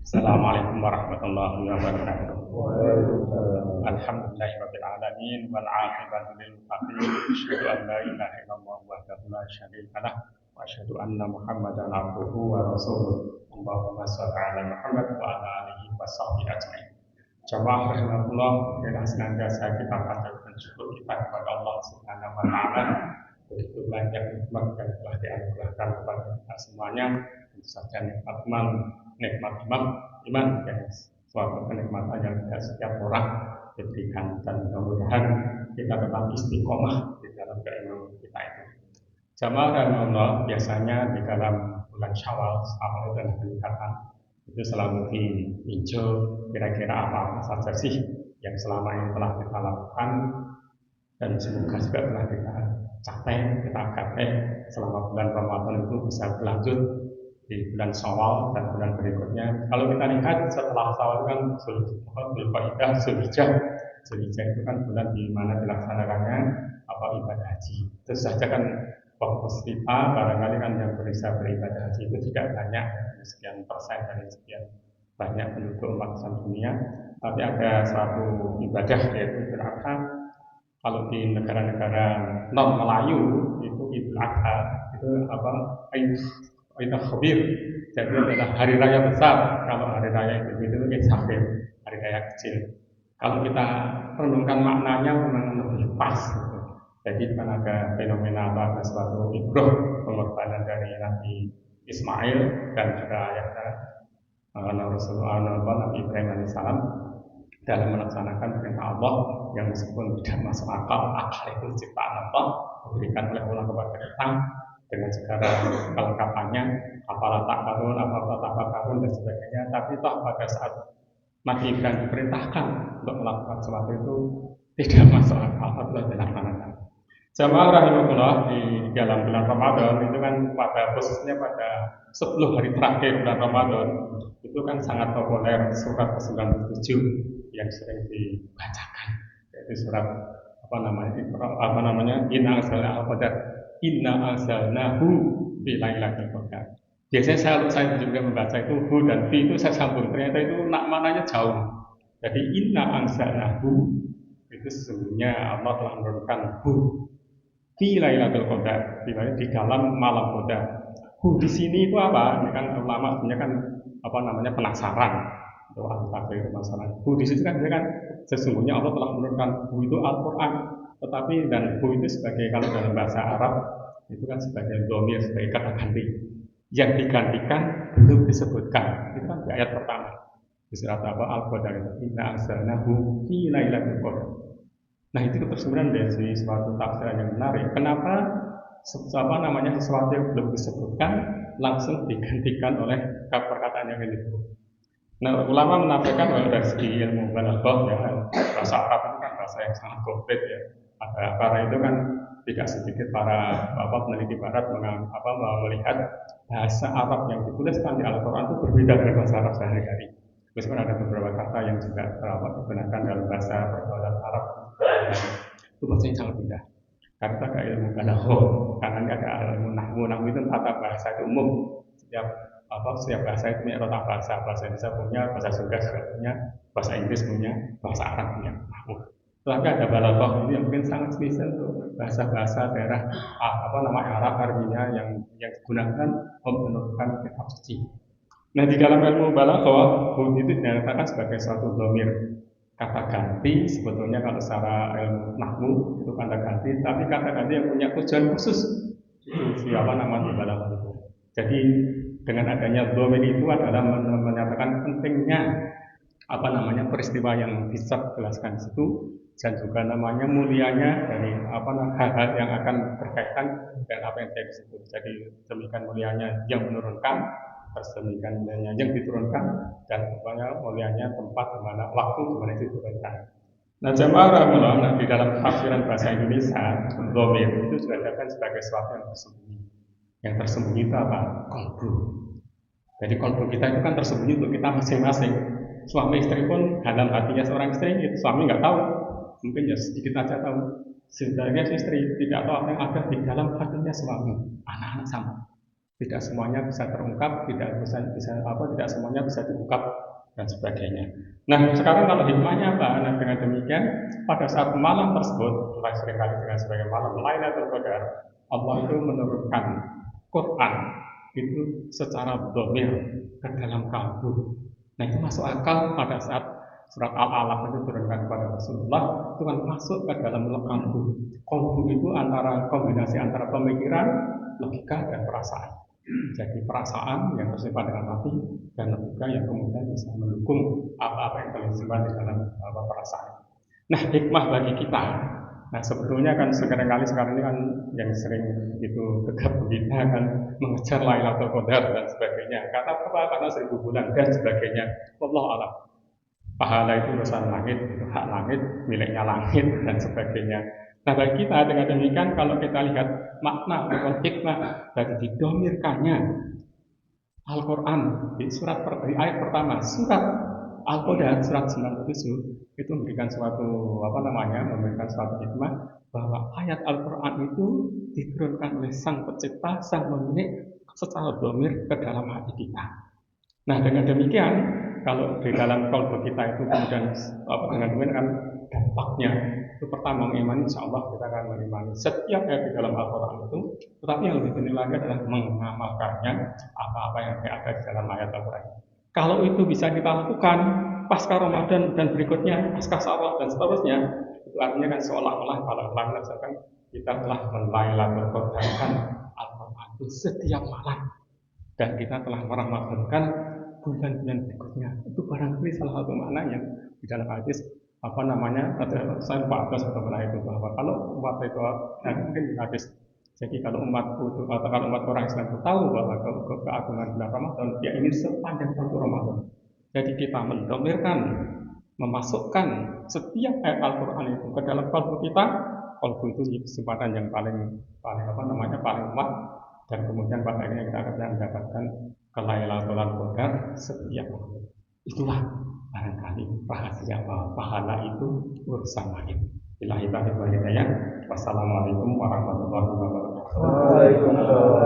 Assalamualaikum warahmatullahi wabarakatuh. Waalaikumsalam. Alhamdulillahirabbil alamin wal 'aqibatu lil muttaqin. Asyhadu an la ilaha illallah wahdahu la syarika lah wa asyhadu anna Muhammadan abduhu wa rasuluh. Allahumma shalli ala Muhammad wa ala alihi washabbihi ajmain. Jamaah rahimakumullah, dengan senantiasa kita panjatkan syukur kita kepada Allah Subhanahu wa taala. Begitu banyak nikmat yang telah dianugerahkan kepada kita semuanya. Tentu saja nikmat iman dan suatu kenikmatan yang tidak setiap orang diberikan, dan mudah-mudahan kita tetap istiqomah di dalam keimanan kita itu. Jamaah rahimakumullah, biasanya di dalam bulan Syawal awal dan peningkatan itu selalu diinjau kira-kira apa saja sih yang selama ini telah kita lakukan dan semoga juga telah kita capai, kita gapai selama bulan Ramadan itu bisa berlanjut di bulan Syawal dan bulan berikutnya. Kalau kita lihat setelah Syawal kan Zulqa'dah, Zulhijjah itu kan bulan di mana dilaksanakannya ibadah haji. Itu saja kan fokus kita barangkali kan yang bisa beribadah haji itu tidak banyak, sekian persen dari sekian banyak penduduk umat Islam dunia. Tapi ada suatu ibadah yaitu Idul Adha. Kalau di negara-negara non Melayu itu Idul Adha itu itu khabir, jadi adalah hari raya besar. Kalau hari raya itu sakit, hari raya kecil. Kalau kita renungkan maknanya memang lebih pas gitu. Jadi kan ada fenomena ada suatu ibroh pengorbanan dari Nabi Ismail dan juga ayahnya Rasulullah Nabi Ibrahim alaihissalam dalam melaksanakan perintah Allah yang meskipun tidak masuk akal itu ciptaan Allah diberikan oleh Allah kepada kita dengan segala kelengkapannya, apalah takarun, apalah takarun dan sebagainya. Tapi toh pada saat Nabi Ibrahim diperintahkan untuk melakukan sesuatu itu tidak masuk akal apabila dilaksanakan. Jamaah rahimahullah, di dalam bulan Ramadan itu kan pada khususnya pada 10 hari terakhir bulan Ramadan itu kan sangat populer surat ke-97 yang sering dibacakan, yaitu surat Inna anzalnahu fi lailatul qadar. Biasanya saya juga membaca itu hu dan fi itu saya sambung, ternyata itu maknanya jauh. Jadi inna anzalnahu itu sesungguhnya Allah telah menurunkan hu fi lailatul qadar, di dalam malam qadar. Hu di sini itu apa? Ini kan ulama sebenarnya kan penasaran. Itu itu masalah. Hu di situ kan sesungguhnya Allah telah menurunkan hu itu Al-Qur'an. Tetapi dan hu itu sebagai, kalau dalam bahasa Arab itu kan sebagai dhamir, sebagai kata ganti yang digantikan belum disebutkan. Itu kan di ayat pertama di surat Al-Qadar itu inna anzalnahu fi lailatul qadar. Nah, itu ketersembunyian dari suatu tafsiran yang menarik. Kenapa sesuatu yang belum disebutkan langsung digantikan oleh perkataan yang ini? Nah, ulama menampilkan bahwa dari segi ilmu balaghah ya, bahasa Arab itu kan bahasa yang sangat komplit ya. Karena itu kan tidak sedikit para peneliti barat melihat bahasa Arab yang dituliskan di Al-Quran itu berbeda dari bahasa Arab sehari-hari. Meskipun ada beberapa kata yang juga digunakan dalam bahasa perbuatan Arab itu bahasanya sangat indah. Karena ada ilmu balaghah, karena ini ada ilmu nahwu itu tata bahasa itu umum. Setiap bahasa itu punya tata bahasa Indonesia punya, bahasa Sunda punya, bahasa Inggris punya, bahasa Arab punya nahwu. Tapi ada balaghah ini yang mungkin sangat spesial untuk bahasa-bahasa daerah Arab Arabia yang digunakan untuk menurunkan kitab suci. Nah, di dalam ilmu balaghah itu dinyatakan sebagai suatu dhamir, kata ganti. Sebetulnya kalau secara ilmu nahwu itu kata ganti, tapi kata ganti yang punya tujuan khusus itu balaghah itu. Jadi dengan adanya dhamir itu adalah menyatakan pentingnya peristiwa yang bisa dijelaskan di situ, dan juga mulianya dari hal-hal yang akan berkaitan dengan apa yang terjadi di situ. Jadi demikian mulianya yang menurunkan, demikian mulianya yang diturunkan, dan mulianya tempat di mana, waktu di mana itu diturunkan. Nah, jamaah rahimahullah, di dalam tafsiran bahasa Indonesia, dhamir itu juga dikatakan sebagai sesuatu yang tersembunyi. Yang tersembunyi itu apa? Qalbu. Jadi qalbu kita itu kan tersembunyi untuk kita masing-masing. Suami istri pun dalam hatinya seorang istri itu suami nggak tahu, mungkin ya sedikit aja tahu. Sebenarnya istri tidak tahu apa yang ada di dalam hatinya suami, anak-anak sama. Tidak semuanya bisa terungkap, tidak semuanya bisa diungkap dan sebagainya. Nah, sekarang kalau hikmahnya apa? Nah, dengan demikian pada saat malam tersebut, seringkali dengan sebagai malam Lailatul Qadar, Allah itu menurunkan Quran itu secara dhamir ke dalam kalbu. Nah, itu masuk akal pada saat surat Al-Alaq itu turunkan kepada Rasulullah, itu kan masuk ke dalam kalbu. Kalbu itu kombinasi antara pemikiran, logika, dan perasaan. Jadi perasaan yang bersifat dengan hati dan logika yang kemudian bisa mendukung apa-apa yang tersimpan di dalam perasaan. Nah, hikmah bagi kita. Nah, sebetulnya kan sekarang ini kan yang sering itu gegap gempita kan mengejar Lailatul Qadar dan sebagainya. Kata apa? Karena 1000 bulan dan sebagainya. Wallahu a'lam. Pahala itu urusan langit, itu hak langit, miliknya langit dan sebagainya. Nah, bagi kita dengan demikian kalau kita lihat makna atau hikmah dari didomirkannya Al-Quran di ayat pertama surat Al-Qadar surat 97 itu memberikan memberikan suatu hikmah bahwa ayat Al-Quran itu diturunkan oleh Sang Pencipta, Sang Pemilik secara domir ke dalam hati kita. Nah, dengan demikian kalau di dalam kalbu kita itu kemudian dengan demikian kan dampaknya itu pertama mengimani, insya Allah kita akan mengimani setiap ayat di dalam Al-Quran itu, tetapi yang lebih penting lagi adalah mengamalkannya apa-apa yang ada di dalam ayat Al-Quran. Kalau itu bisa kita lakukan pasca Ramadan dan berikutnya pasca Syawal dan seterusnya, itu artinya kan seolah-olah kalau misalkan kita telah melailatul qadarkan Al-Quran itu setiap malam dan kita telah merahmatkan bulan-bulan berikutnya. Itu barangkali salah satu maknanya di dalam hadis saya lupa atau pernah itu bahwa kalau umat itu mungkin hadis. Jadi kalau umatku itu atau kalau umat orang Islam itu tahu bahwa keagungan bulan Ramadan, ya ini sepanjang tahun Ramadan. Jadi kita mendomirkan, memasukkan setiap ayat Al-Quran itu ke dalam kalbu kita. Kalbu itu kesempatan yang paling kuat, dan kemudian pada akhirnya kita akan mendapatkan Lailatul Qadar setiap malam. Itulah barangkali rahasia bahwa pahala itu urusan lain. Billahi taufiq wal hidayah. Wassalamualaikum warahmatullahi wabarakatuh. Waalaikumsalam.